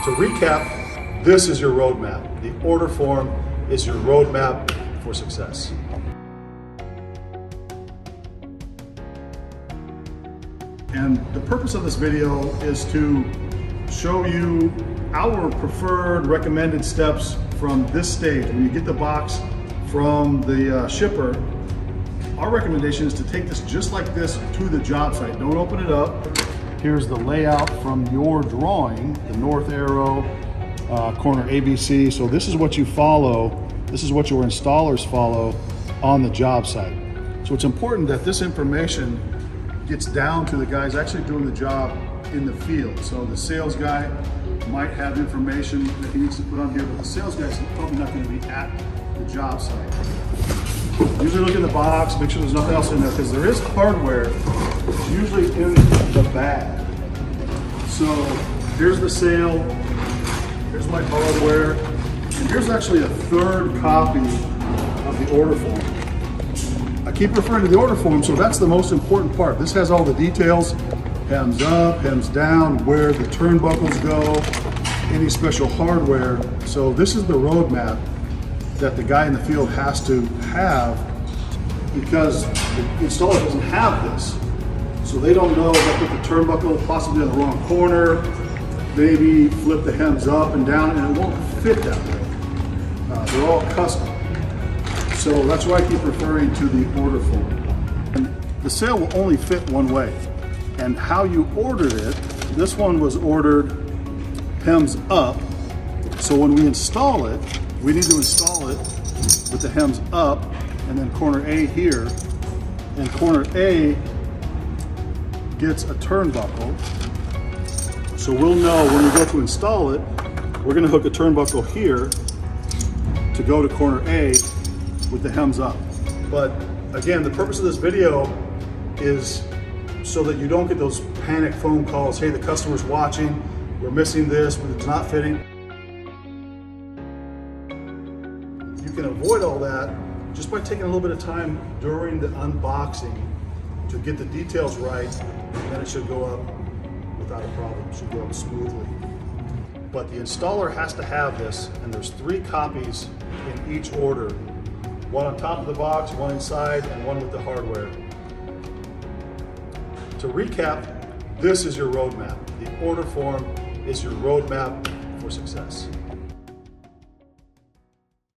To recap, this is your roadmap. The order form is your roadmap for success. And the purpose of this video is to show you our preferred recommended steps from this stage. When you get the box from the shipper, our recommendation is to take this just like this to the job site. Don't open it up. Here's the layout from your drawing, the north arrow, corner ABC. So this is what you follow. This is what your installers follow on the job site. So it's important that this information gets down to the guys actually doing the job in the field. So the sales guy might have information that he needs to put on here, but the sales guy is probably not going to be at the job site. Usually look in the box, make sure there's nothing else in there, because there is hardware usually in the bag. So here's the sale, here's my hardware, and here's actually a third copy of the order form. I keep referring to the order form, so that's the most important part. This has all the details, hems up, hems down, where the turnbuckles go, any special hardware. So this is the roadmap that the guy in the field has to have, because the installer doesn't have this. So they don't know if they put the turnbuckle possibly in the wrong corner, maybe flip the hems up and down, and it won't fit that way. They're all custom. So that's why I keep referring to the order form. And the sale will only fit one way. And how you ordered it, this one was ordered hems up. So when we install it, we need to install it with the hems up, and then corner A here. And corner A gets a turnbuckle. So we'll know when we go to install it, we're gonna hook a turnbuckle here to go to corner A with the hems up. But again, the purpose of this video is so that you don't get those panic phone calls. Hey, the customer's watching, we're missing this, it's not fitting. You can avoid all that just by taking a little bit of time during the unboxing to get the details right, and then it should go up without a problem. It should go up smoothly. But the installer has to have this, and there's 3 copies in each order. One on top of the box, one inside, and one with the hardware. To recap, this is your roadmap. The order form is your roadmap for success.